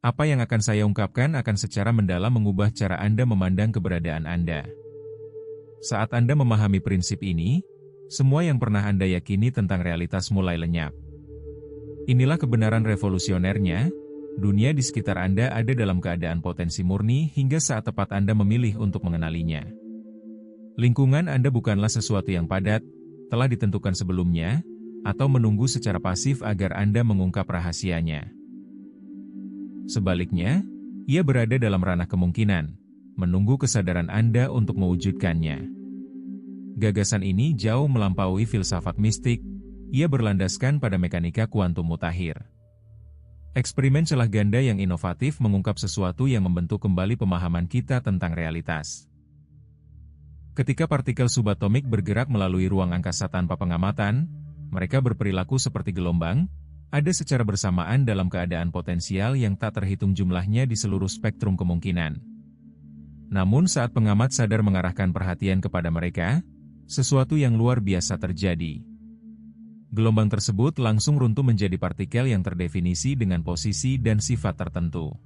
Apa yang akan saya ungkapkan akan secara mendalam mengubah cara Anda memandang keberadaan Anda. Saat Anda memahami prinsip ini, semua yang pernah Anda yakini tentang realitas mulai lenyap. Inilah kebenaran revolusionernya, dunia di sekitar Anda ada dalam keadaan potensi murni hingga saat tepat Anda memilih untuk mengenalinya. Lingkungan Anda bukanlah sesuatu yang padat, telah ditentukan sebelumnya, atau menunggu secara pasif agar Anda mengungkap rahasianya. Sebaliknya, ia berada dalam ranah kemungkinan, menunggu kesadaran Anda untuk mewujudkannya. Gagasan ini jauh melampaui filsafat mistik, ia berlandaskan pada mekanika kuantum mutakhir. Eksperimen celah ganda yang inovatif mengungkap sesuatu yang membentuk kembali pemahaman kita tentang realitas. Ketika partikel subatomik bergerak melalui ruang angkasa tanpa pengamatan, mereka berperilaku seperti gelombang, ada secara bersamaan dalam keadaan potensial yang tak terhitung jumlahnya di seluruh spektrum kemungkinan. Namun saat pengamat sadar mengarahkan perhatian kepada mereka, sesuatu yang luar biasa terjadi. Gelombang tersebut langsung runtuh menjadi partikel yang terdefinisi dengan posisi dan sifat tertentu.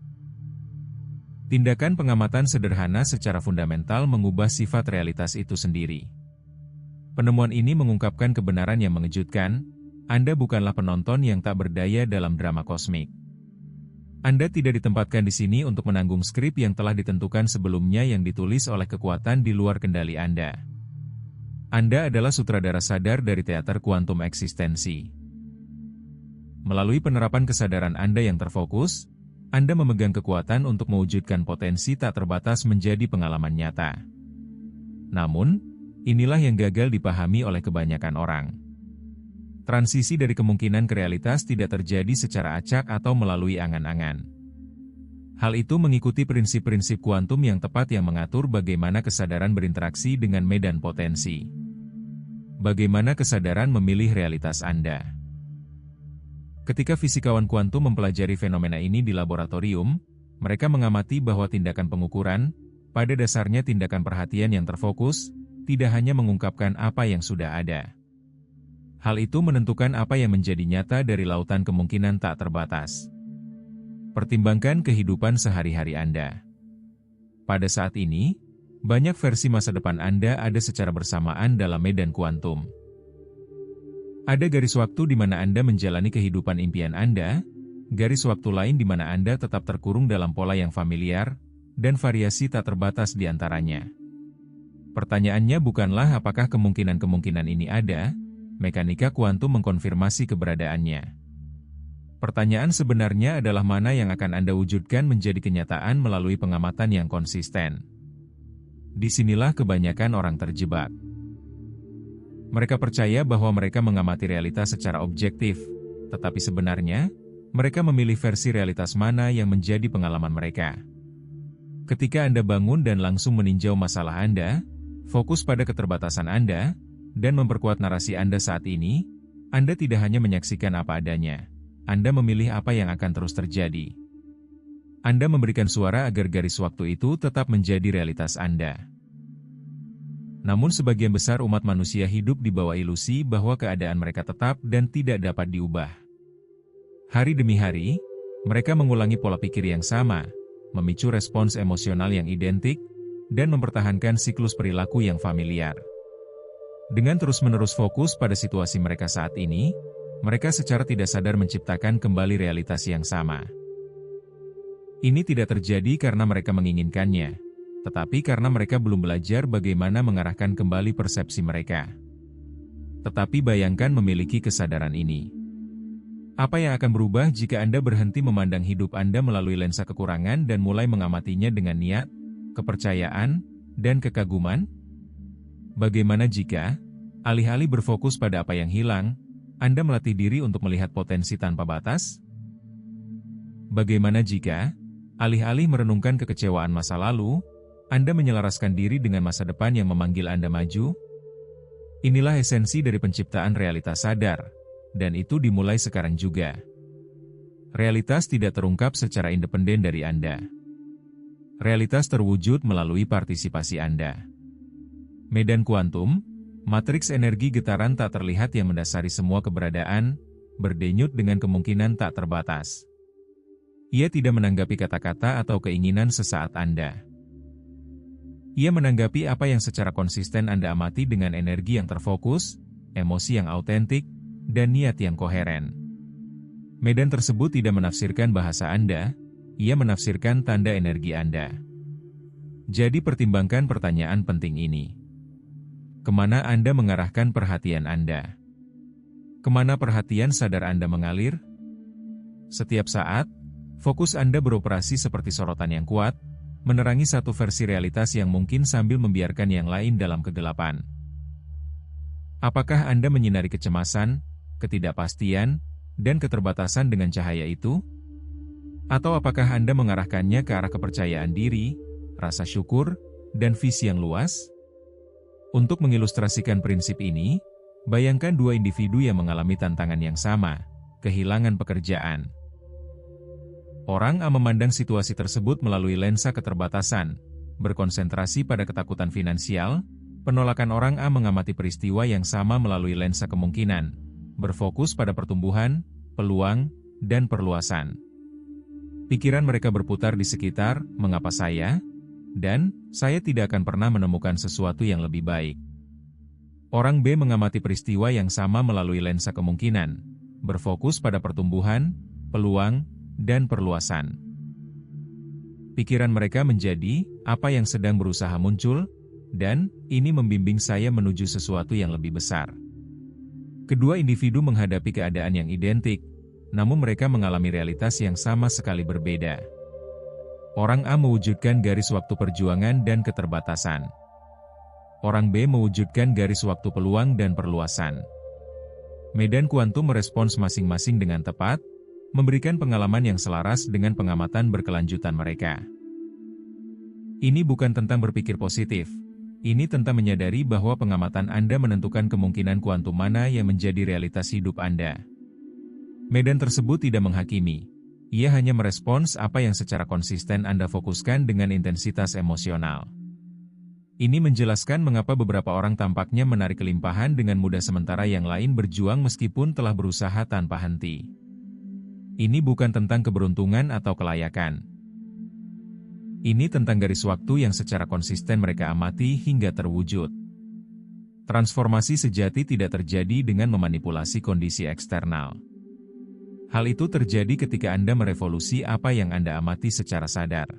Tindakan pengamatan sederhana secara fundamental mengubah sifat realitas itu sendiri. Penemuan ini mengungkapkan kebenaran yang mengejutkan, Anda bukanlah penonton yang tak berdaya dalam drama kosmik. Anda tidak ditempatkan di sini untuk menanggung skrip yang telah ditentukan sebelumnya yang ditulis oleh kekuatan di luar kendali Anda. Anda adalah sutradara sadar dari teater kuantum eksistensi. Melalui penerapan kesadaran Anda yang terfokus, Anda memegang kekuatan untuk mewujudkan potensi tak terbatas menjadi pengalaman nyata. Namun, inilah yang gagal dipahami oleh kebanyakan orang. Transisi dari kemungkinan ke realitas tidak terjadi secara acak atau melalui angan-angan. Hal itu mengikuti prinsip-prinsip kuantum yang tepat yang mengatur bagaimana kesadaran berinteraksi dengan medan potensi. Bagaimana kesadaran memilih realitas Anda. Ketika fisikawan kuantum mempelajari fenomena ini di laboratorium, mereka mengamati bahwa tindakan pengukuran, pada dasarnya tindakan perhatian yang terfokus, tidak hanya mengungkapkan apa yang sudah ada. Hal itu menentukan apa yang menjadi nyata dari lautan kemungkinan tak terbatas. Pertimbangkan kehidupan sehari-hari Anda. Pada saat ini, banyak versi masa depan Anda ada secara bersamaan dalam medan kuantum. Ada garis waktu di mana Anda menjalani kehidupan impian Anda, garis waktu lain di mana Anda tetap terkurung dalam pola yang familiar, dan variasi tak terbatas di antaranya. Pertanyaannya bukanlah apakah kemungkinan-kemungkinan ini ada, mekanika kuantum mengkonfirmasi keberadaannya. Pertanyaan sebenarnya adalah mana yang akan Anda wujudkan menjadi kenyataan melalui pengamatan yang konsisten. Disinilah kebanyakan orang terjebak. Mereka percaya bahwa mereka mengamati realitas secara objektif, tetapi sebenarnya, mereka memilih versi realitas mana yang menjadi pengalaman mereka. Ketika Anda bangun dan langsung meninjau masalah Anda, fokus pada keterbatasan Anda, dan memperkuat narasi Anda saat ini, Anda tidak hanya menyaksikan apa adanya, Anda memilih apa yang akan terus terjadi. Anda memberikan suara agar garis waktu itu tetap menjadi realitas Anda. Namun sebagian besar umat manusia hidup di bawah ilusi bahwa keadaan mereka tetap dan tidak dapat diubah. Hari demi hari, mereka mengulangi pola pikir yang sama, memicu respons emosional yang identik, dan mempertahankan siklus perilaku yang familiar. Dengan terus-menerus fokus pada situasi mereka saat ini, mereka secara tidak sadar menciptakan kembali realitas yang sama. Ini tidak terjadi karena mereka menginginkannya, tetapi karena mereka belum belajar bagaimana mengarahkan kembali persepsi mereka. Tetapi bayangkan memiliki kesadaran ini. Apa yang akan berubah jika Anda berhenti memandang hidup Anda melalui lensa kekurangan dan mulai mengamatinya dengan niat, kepercayaan, dan kekaguman? Bagaimana jika, alih-alih berfokus pada apa yang hilang, Anda melatih diri untuk melihat potensi tanpa batas? Bagaimana jika, alih-alih merenungkan kekecewaan masa lalu, Anda menyelaraskan diri dengan masa depan yang memanggil Anda maju? Inilah esensi dari penciptaan realitas sadar, dan itu dimulai sekarang juga. Realitas tidak terungkap secara independen dari Anda. Realitas terwujud melalui partisipasi Anda. Medan kuantum, matriks energi getaran tak terlihat yang mendasari semua keberadaan, berdenyut dengan kemungkinan tak terbatas. Ia tidak menanggapi kata-kata atau keinginan sesaat Anda. Ia menanggapi apa yang secara konsisten Anda amati dengan energi yang terfokus, emosi yang autentik, dan niat yang koheren. Medan tersebut tidak menafsirkan bahasa Anda, ia menafsirkan tanda energi Anda. Jadi pertimbangkan pertanyaan penting ini. Kemana Anda mengarahkan perhatian Anda? Kemana perhatian sadar Anda mengalir? Setiap saat, fokus Anda beroperasi seperti sorotan yang kuat, menerangi satu versi realitas yang mungkin sambil membiarkan yang lain dalam kegelapan. Apakah Anda menyinari kecemasan, ketidakpastian, dan keterbatasan dengan cahaya itu? Atau apakah Anda mengarahkannya ke arah kepercayaan diri, rasa syukur, dan visi yang luas? Untuk mengilustrasikan prinsip ini, bayangkan dua individu yang mengalami tantangan yang sama, kehilangan pekerjaan. Orang A memandang situasi tersebut melalui lensa keterbatasan, berkonsentrasi pada ketakutan finansial. Penolakan orang A mengamati peristiwa yang sama melalui lensa kemungkinan, berfokus pada pertumbuhan, peluang, dan perluasan. Pikiran mereka berputar di sekitar, mengapa saya? Dan, saya tidak akan pernah menemukan sesuatu yang lebih baik. Orang B mengamati peristiwa yang sama melalui lensa kemungkinan, berfokus pada pertumbuhan, peluang, dan perluasan. Pikiran mereka menjadi, apa yang sedang berusaha muncul, dan ini membimbing saya menuju sesuatu yang lebih besar. Kedua individu menghadapi keadaan yang identik, namun mereka mengalami realitas yang sama sekali berbeda. Orang A mewujudkan garis waktu perjuangan dan keterbatasan. Orang B mewujudkan garis waktu peluang dan perluasan. Medan kuantum merespons masing-masing dengan tepat, memberikan pengalaman yang selaras dengan pengamatan berkelanjutan mereka. Ini bukan tentang berpikir positif. Ini tentang menyadari bahwa pengamatan Anda menentukan kemungkinan kuantum mana yang menjadi realitas hidup Anda. Medan tersebut tidak menghakimi. Ia hanya merespons apa yang secara konsisten Anda fokuskan dengan intensitas emosional. Ini menjelaskan mengapa beberapa orang tampaknya menarik kelimpahan dengan mudah sementara yang lain berjuang meskipun telah berusaha tanpa henti. Ini bukan tentang keberuntungan atau kelayakan. Ini tentang garis waktu yang secara konsisten mereka amati hingga terwujud. Transformasi sejati tidak terjadi dengan memanipulasi kondisi eksternal. Hal itu terjadi ketika Anda merevolusi apa yang Anda amati secara sadar.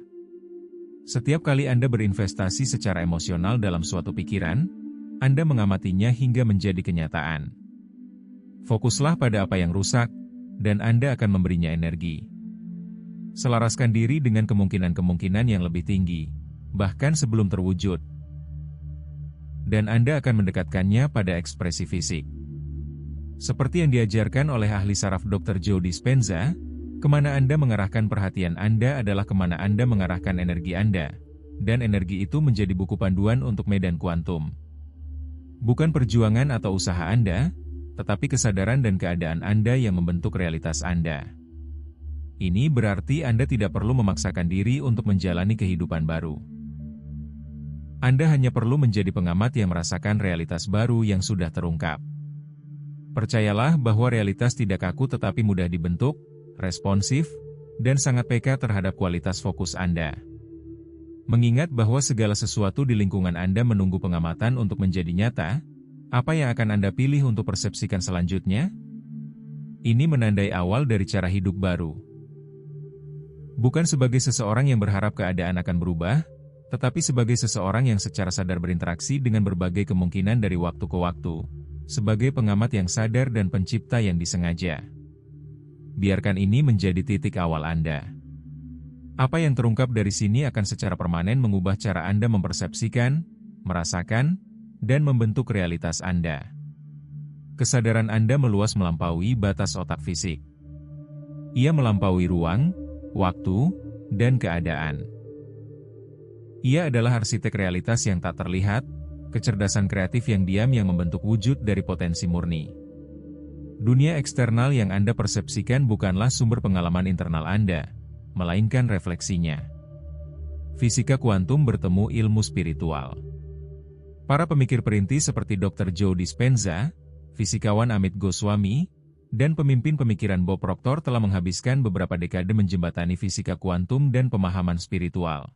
Setiap kali Anda berinvestasi secara emosional dalam suatu pikiran, Anda mengamatinya hingga menjadi kenyataan. Fokuslah pada apa yang rusak, dan Anda akan memberinya energi. Selaraskan diri dengan kemungkinan-kemungkinan yang lebih tinggi, bahkan sebelum terwujud. Dan Anda akan mendekatkannya pada ekspresi fisik. Seperti yang diajarkan oleh ahli saraf Dr. Joe Dispenza, kemana Anda mengarahkan perhatian Anda adalah kemana Anda mengarahkan energi Anda, dan energi itu menjadi buku panduan untuk medan kuantum. Bukan perjuangan atau usaha Anda, tetapi kesadaran dan keadaan Anda yang membentuk realitas Anda. Ini berarti Anda tidak perlu memaksakan diri untuk menjalani kehidupan baru. Anda hanya perlu menjadi pengamat yang merasakan realitas baru yang sudah terungkap. Percayalah bahwa realitas tidak kaku tetapi mudah dibentuk, responsif, dan sangat peka terhadap kualitas fokus Anda. Mengingat bahwa segala sesuatu di lingkungan Anda menunggu pengamatan untuk menjadi nyata, apa yang akan Anda pilih untuk persepsikan selanjutnya? Ini menandai awal dari cara hidup baru. Bukan sebagai seseorang yang berharap keadaan akan berubah, tetapi sebagai seseorang yang secara sadar berinteraksi dengan berbagai kemungkinan dari waktu ke waktu, sebagai pengamat yang sadar dan pencipta yang disengaja. Biarkan ini menjadi titik awal Anda. Apa yang terungkap dari sini akan secara permanen mengubah cara Anda mempersepsikan, merasakan, dan membentuk realitas Anda. Kesadaran Anda meluas melampaui batas otak fisik. Ia melampaui ruang, waktu, dan keadaan. Ia adalah arsitek realitas yang tak terlihat, kecerdasan kreatif yang diam yang membentuk wujud dari potensi murni. Dunia eksternal yang Anda persepsikan bukanlah sumber pengalaman internal Anda, melainkan refleksinya. Fisika kuantum bertemu ilmu spiritual. Para pemikir perintis seperti Dr. Joe Dispenza, fisikawan Amit Goswami, dan pemimpin pemikiran Bob Proctor telah menghabiskan beberapa dekade menjembatani fisika kuantum dan pemahaman spiritual.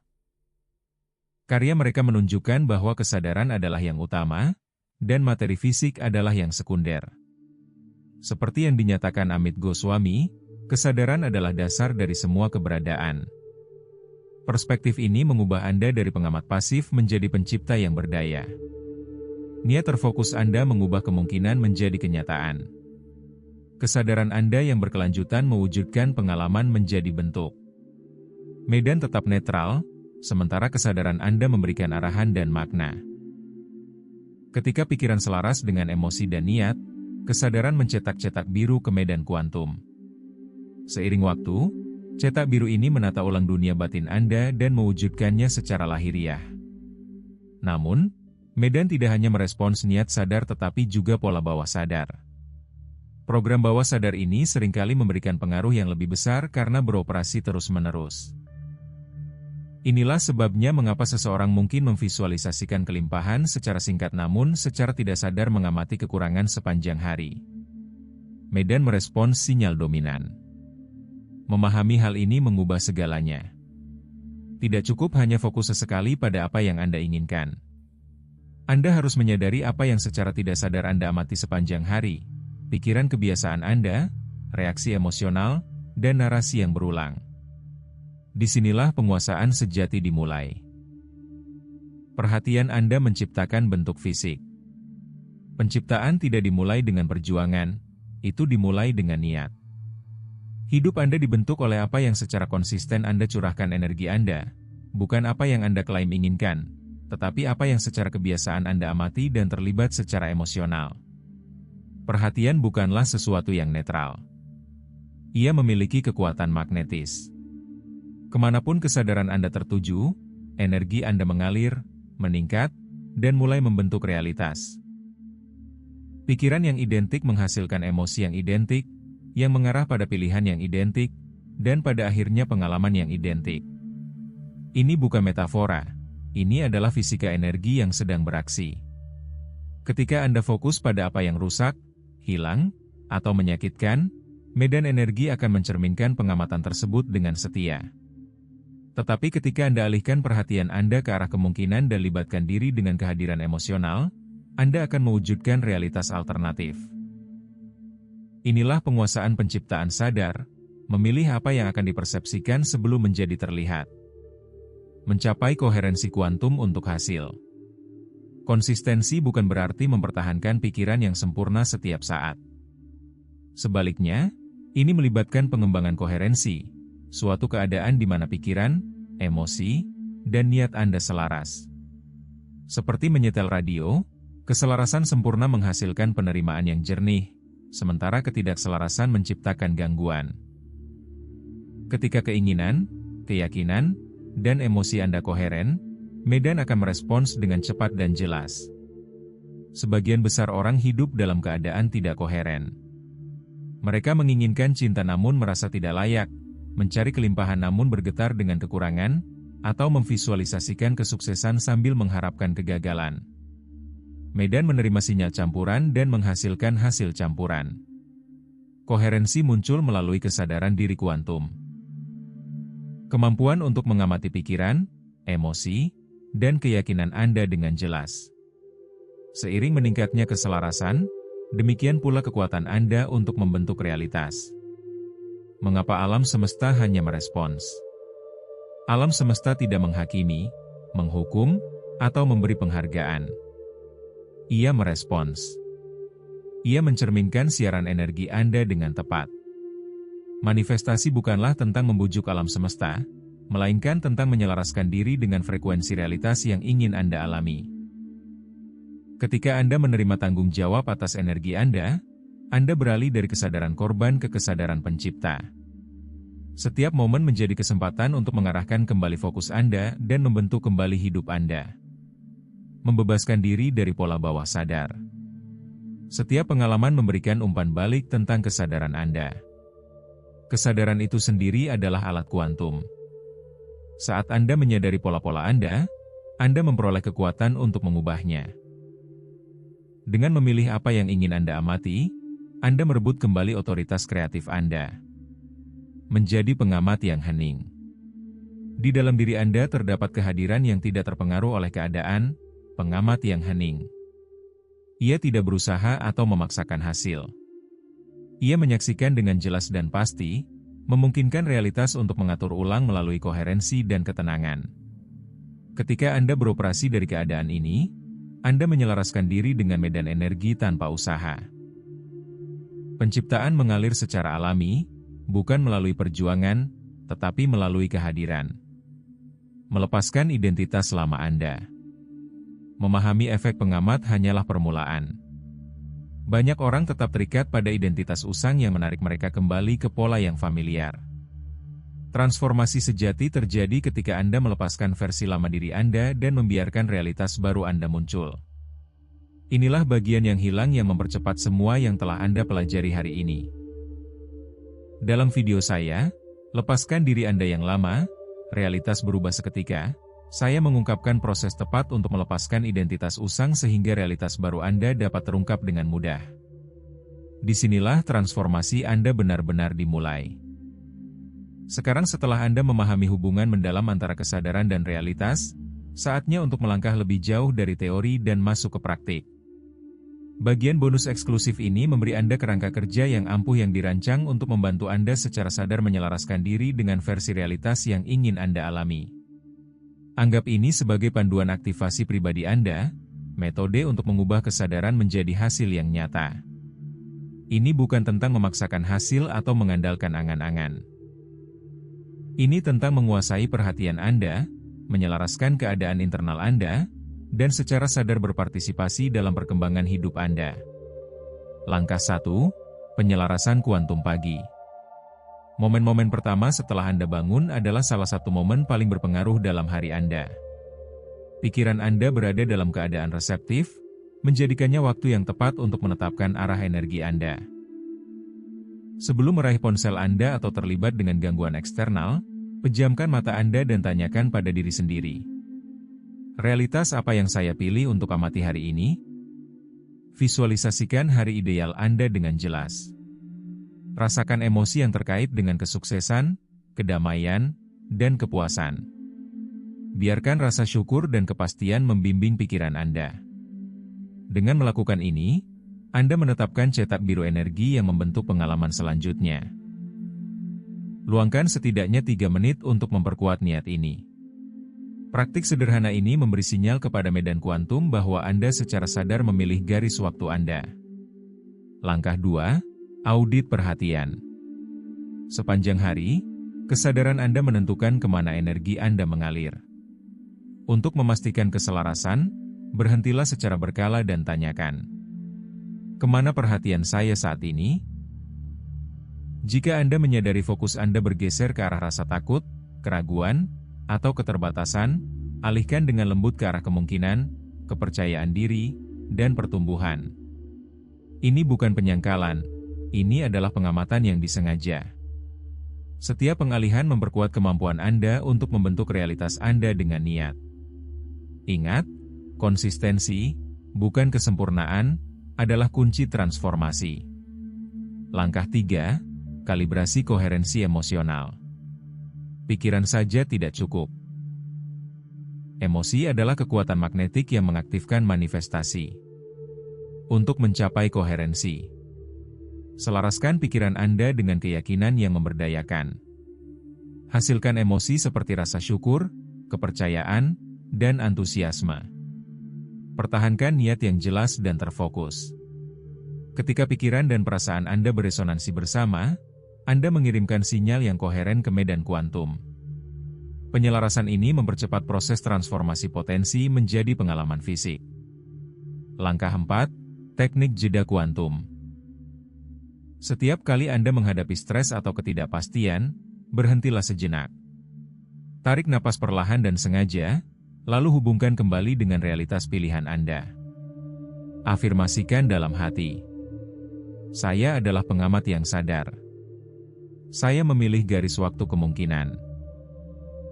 Karya mereka menunjukkan bahwa kesadaran adalah yang utama, dan materi fisik adalah yang sekunder. Seperti yang dinyatakan Amit Goswami, kesadaran adalah dasar dari semua keberadaan. Perspektif ini mengubah Anda dari pengamat pasif menjadi pencipta yang berdaya. Niat terfokus Anda mengubah kemungkinan menjadi kenyataan. Kesadaran Anda yang berkelanjutan mewujudkan pengalaman menjadi bentuk. Medan tetap netral, sementara kesadaran Anda memberikan arahan dan makna. Ketika pikiran selaras dengan emosi dan niat, kesadaran mencetak cetak biru ke medan kuantum. Seiring waktu, cetak biru ini menata ulang dunia batin Anda dan mewujudkannya secara lahiriah. Namun, medan tidak hanya merespons niat sadar tetapi juga pola bawah sadar. Program bawah sadar ini seringkali memberikan pengaruh yang lebih besar karena beroperasi terus-menerus. Inilah sebabnya mengapa seseorang mungkin memvisualisasikan kelimpahan secara singkat namun secara tidak sadar mengamati kekurangan sepanjang hari. Medan merespons sinyal dominan. Memahami hal ini mengubah segalanya. Tidak cukup hanya fokus sesekali pada apa yang Anda inginkan. Anda harus menyadari apa yang secara tidak sadar Anda amati sepanjang hari, pikiran kebiasaan Anda, reaksi emosional, dan narasi yang berulang. Disinilah penguasaan sejati dimulai. Perhatian Anda menciptakan bentuk fisik. Penciptaan tidak dimulai dengan perjuangan, itu dimulai dengan niat. Hidup Anda dibentuk oleh apa yang secara konsisten Anda curahkan energi Anda, bukan apa yang Anda klaim inginkan, tetapi apa yang secara kebiasaan Anda amati dan terlibat secara emosional. Perhatian bukanlah sesuatu yang netral. Ia memiliki kekuatan magnetis. Kemanapun kesadaran Anda tertuju, energi Anda mengalir, meningkat, dan mulai membentuk realitas. Pikiran yang identik menghasilkan emosi yang identik, yang mengarah pada pilihan yang identik, dan pada akhirnya pengalaman yang identik. Ini bukan metafora, ini adalah fisika energi yang sedang beraksi. Ketika Anda fokus pada apa yang rusak, hilang, atau menyakitkan, medan energi akan mencerminkan pengamatan tersebut dengan setia. Tetapi ketika Anda alihkan perhatian Anda ke arah kemungkinan dan libatkan diri dengan kehadiran emosional, Anda akan mewujudkan realitas alternatif. Inilah penguasaan penciptaan sadar, memilih apa yang akan dipersepsikan sebelum menjadi terlihat. Mencapai koherensi kuantum untuk hasil. Konsistensi bukan berarti mempertahankan pikiran yang sempurna setiap saat. Sebaliknya, ini melibatkan pengembangan koherensi, suatu keadaan di mana pikiran, emosi, dan niat Anda selaras. Seperti menyetel radio, keselarasan sempurna menghasilkan penerimaan yang jernih, sementara ketidakselarasan menciptakan gangguan. Ketika keinginan, keyakinan, dan emosi Anda koheren, medan akan merespons dengan cepat dan jelas. Sebagian besar orang hidup dalam keadaan tidak koheren. Mereka menginginkan cinta namun merasa tidak layak, mencari kelimpahan namun bergetar dengan kekurangan, atau memvisualisasikan kesuksesan sambil mengharapkan kegagalan. Medan menerima sinyal campuran dan menghasilkan hasil campuran. Koherensi muncul melalui kesadaran diri kuantum. Kemampuan untuk mengamati pikiran, emosi, dan keyakinan Anda dengan jelas. Seiring meningkatnya keselarasan, demikian pula kekuatan Anda untuk membentuk realitas. Mengapa alam semesta hanya merespons? Alam semesta tidak menghakimi, menghukum, atau memberi penghargaan. Ia merespons. Ia mencerminkan siaran energi Anda dengan tepat. Manifestasi bukanlah tentang membujuk alam semesta, melainkan tentang menyelaraskan diri dengan frekuensi realitas yang ingin Anda alami. Ketika Anda menerima tanggung jawab atas energi Anda beralih dari kesadaran korban ke kesadaran pencipta. Setiap momen menjadi kesempatan untuk mengarahkan kembali fokus Anda dan membentuk kembali hidup Anda. Membebaskan diri dari pola bawah sadar. Setiap pengalaman memberikan umpan balik tentang kesadaran Anda. Kesadaran itu sendiri adalah alat kuantum. Saat Anda menyadari pola-pola Anda memperoleh kekuatan untuk mengubahnya. Dengan memilih apa yang ingin Anda amati, Anda merebut kembali otoritas kreatif Anda. Menjadi pengamat yang hening. Di dalam diri Anda terdapat kehadiran yang tidak terpengaruh oleh keadaan, pengamat yang hening. Ia tidak berusaha atau memaksakan hasil. Ia menyaksikan dengan jelas dan pasti, memungkinkan realitas untuk mengatur ulang melalui koherensi dan ketenangan. Ketika Anda beroperasi dari keadaan ini, Anda menyelaraskan diri dengan medan energi tanpa usaha. Penciptaan mengalir secara alami, bukan melalui perjuangan, tetapi melalui kehadiran. Melepaskan identitas lama Anda. Memahami efek pengamat hanyalah permulaan. Banyak orang tetap terikat pada identitas usang yang menarik mereka kembali ke pola yang familiar. Transformasi sejati terjadi ketika Anda melepaskan versi lama diri Anda dan membiarkan realitas baru Anda muncul. Inilah bagian yang hilang yang mempercepat semua yang telah Anda pelajari hari ini. Dalam video saya, lepaskan diri Anda yang lama, realitas berubah seketika. Saya mengungkapkan proses tepat untuk melepaskan identitas usang sehingga realitas baru Anda dapat terungkap dengan mudah. Disinilah transformasi Anda benar-benar dimulai. Sekarang setelah Anda memahami hubungan mendalam antara kesadaran dan realitas, saatnya untuk melangkah lebih jauh dari teori dan masuk ke praktik. Bagian bonus eksklusif ini memberi Anda kerangka kerja yang ampuh yang dirancang untuk membantu Anda secara sadar menyelaraskan diri dengan versi realitas yang ingin Anda alami. Anggap ini sebagai panduan aktivasi pribadi Anda, metode untuk mengubah kesadaran menjadi hasil yang nyata. Ini bukan tentang memaksakan hasil atau mengandalkan angan-angan. Ini tentang menguasai perhatian Anda, menyelaraskan keadaan internal Anda, dan secara sadar berpartisipasi dalam perkembangan hidup Anda. Langkah 1, penyelarasan kuantum pagi. Momen-momen pertama setelah Anda bangun adalah salah satu momen paling berpengaruh dalam hari Anda. Pikiran Anda berada dalam keadaan reseptif, menjadikannya waktu yang tepat untuk menetapkan arah energi Anda. Sebelum meraih ponsel Anda atau terlibat dengan gangguan eksternal, pejamkan mata Anda dan tanyakan pada diri sendiri. Realitas apa yang saya pilih untuk amati hari ini? Visualisasikan hari ideal Anda dengan jelas. Rasakan emosi yang terkait dengan kesuksesan, kedamaian, dan kepuasan. Biarkan rasa syukur dan kepastian membimbing pikiran Anda. Dengan melakukan ini, Anda menetapkan cetak biru energi yang membentuk pengalaman selanjutnya. Luangkan setidaknya 3 menit untuk memperkuat niat ini. Praktik sederhana ini memberi sinyal kepada medan kuantum bahwa Anda secara sadar memilih garis waktu Anda. Langkah 2. Audit perhatian. Sepanjang hari, kesadaran Anda menentukan kemana energi Anda mengalir. Untuk memastikan keselarasan, berhentilah secara berkala dan tanyakan, kemana perhatian saya saat ini? Jika Anda menyadari fokus Anda bergeser ke arah rasa takut, keraguan, atau keterbatasan, alihkan dengan lembut ke arah kemungkinan, kepercayaan diri, dan pertumbuhan. Ini bukan penyangkalan. Ini adalah pengamatan yang disengaja. Setiap pengalihan memperkuat kemampuan Anda untuk membentuk realitas Anda dengan niat. Ingat, konsistensi, bukan kesempurnaan, adalah kunci transformasi. Langkah 3, kalibrasi koherensi emosional. Pikiran saja tidak cukup. Emosi adalah kekuatan magnetik yang mengaktifkan manifestasi. Untuk mencapai koherensi, selaraskan pikiran Anda dengan keyakinan yang memberdayakan. Hasilkan emosi seperti rasa syukur, kepercayaan, dan antusiasme. Pertahankan niat yang jelas dan terfokus. Ketika pikiran dan perasaan Anda beresonansi bersama, Anda mengirimkan sinyal yang koheren ke medan kuantum. Penyelarasan ini mempercepat proses transformasi potensi menjadi pengalaman fisik. Langkah 4, teknik jeda kuantum. Setiap kali Anda menghadapi stres atau ketidakpastian, berhentilah sejenak. Tarik napas perlahan dan sengaja, lalu hubungkan kembali dengan realitas pilihan Anda. Afirmasikan dalam hati, saya adalah pengamat yang sadar. Saya memilih garis waktu kemungkinan.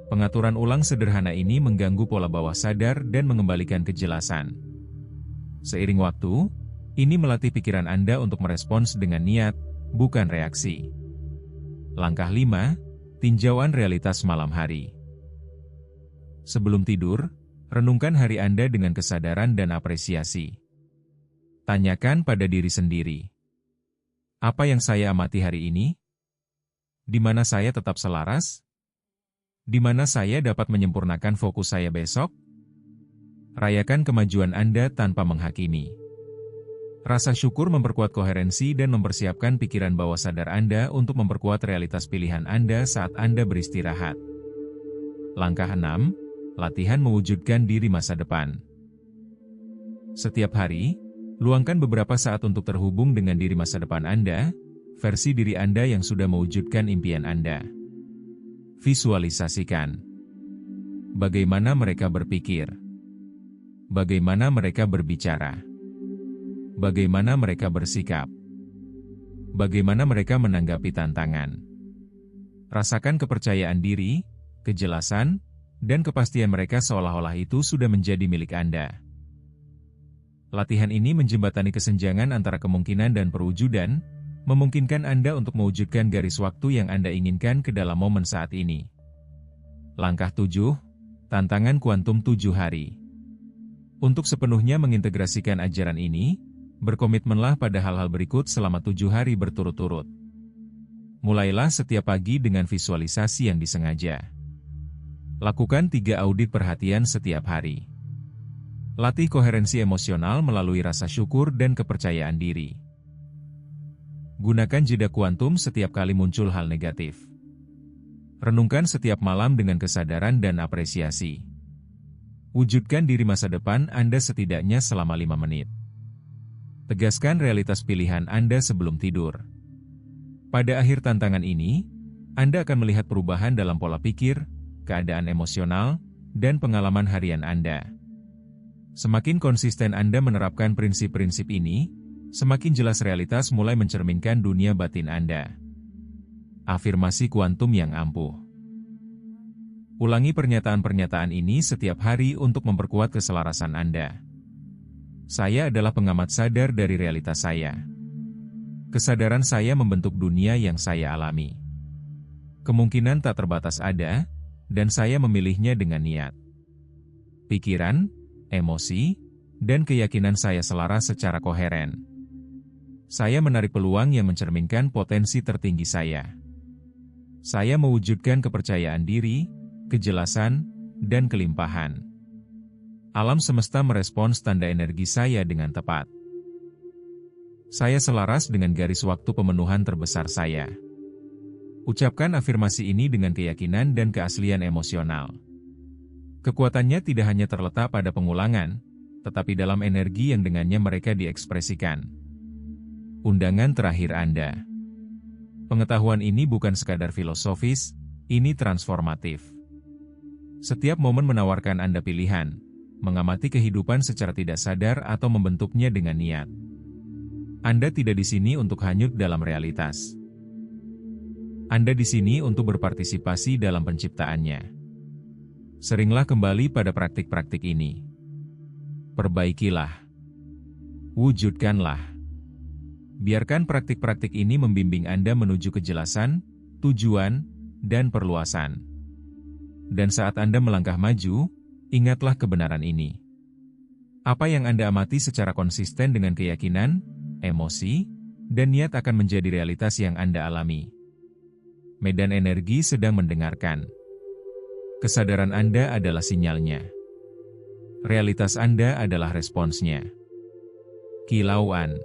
Pengaturan ulang sederhana ini mengganggu pola bawah sadar dan mengembalikan kejelasan. Seiring waktu, Ini melatih pikiran Anda untuk merespons dengan niat, bukan reaksi. Langkah 5. Tinjauan realitas malam hari. Sebelum tidur, renungkan hari Anda dengan kesadaran dan apresiasi. Tanyakan pada diri sendiri, apa yang saya amati hari ini? Di mana saya tetap selaras? Di mana saya dapat menyempurnakan fokus saya besok? Rayakan kemajuan Anda tanpa menghakimi. Rasa syukur memperkuat koherensi dan mempersiapkan pikiran bawah sadar Anda untuk memperkuat realitas pilihan Anda saat Anda beristirahat. Langkah 6. Latihan mewujudkan diri masa depan. Setiap hari, luangkan beberapa saat untuk terhubung dengan diri masa depan Anda, versi diri Anda yang sudah mewujudkan impian Anda. Visualisasikan. Bagaimana mereka berpikir? Bagaimana mereka berbicara? Bagaimana mereka bersikap? Bagaimana mereka menanggapi tantangan? Rasakan kepercayaan diri, kejelasan, dan kepastian mereka seolah-olah itu sudah menjadi milik Anda. Latihan ini menjembatani kesenjangan antara kemungkinan dan perwujudan, memungkinkan Anda untuk mewujudkan garis waktu yang Anda inginkan ke dalam momen saat ini. Langkah 7. Tantangan kuantum 7 hari. Untuk sepenuhnya mengintegrasikan ajaran ini, berkomitmenlah pada hal-hal berikut selama 7 hari berturut-turut. Mulailah setiap pagi dengan visualisasi yang disengaja. Lakukan 3 audit perhatian setiap hari. Latih koherensi emosional melalui rasa syukur dan kepercayaan diri. Gunakan jeda kuantum setiap kali muncul hal negatif. Renungkan setiap malam dengan kesadaran dan apresiasi. Wujudkan diri masa depan Anda setidaknya selama 5 menit. Tegaskan realitas pilihan Anda sebelum tidur. Pada akhir tantangan ini, Anda akan melihat perubahan dalam pola pikir, keadaan emosional, dan pengalaman harian Anda. Semakin konsisten Anda menerapkan prinsip-prinsip ini, semakin jelas realitas mulai mencerminkan dunia batin Anda. Afirmasi kuantum yang ampuh. Ulangi pernyataan-pernyataan ini setiap hari untuk memperkuat keselarasan Anda. Saya adalah pengamat sadar dari realitas saya. Kesadaran saya membentuk dunia yang saya alami. Kemungkinan tak terbatas ada, dan saya memilihnya dengan niat. Pikiran, emosi, dan keyakinan saya selaras secara koheren. Saya menarik peluang yang mencerminkan potensi tertinggi saya. Saya mewujudkan kepercayaan diri, kejelasan, dan kelimpahan. Alam semesta merespons tanda energi saya dengan tepat. Saya selaras dengan garis waktu pemenuhan terbesar saya. Ucapkan afirmasi ini dengan keyakinan dan keaslian emosional. Kekuatannya tidak hanya terletak pada pengulangan, tetapi dalam energi yang dengannya mereka diekspresikan. Undangan terakhir Anda. Pengetahuan ini bukan sekadar filosofis, ini transformatif. Setiap momen menawarkan Anda pilihan, mengamati kehidupan secara tidak sadar atau membentuknya dengan niat. Anda tidak di sini untuk hanyut dalam realitas. Anda di sini untuk berpartisipasi dalam penciptaannya. Seringlah kembali pada praktik-praktik ini. Perbaikilah. Wujudkanlah. Biarkan praktik-praktik ini membimbing Anda menuju kejelasan, tujuan, dan perluasan. Dan saat Anda melangkah maju, ingatlah kebenaran ini. Apa yang Anda amati secara konsisten dengan keyakinan, emosi, dan niat akan menjadi realitas yang Anda alami. Medan energi sedang mendengarkan. Kesadaran Anda adalah sinyalnya. Realitas Anda adalah responsnya. Kilauan.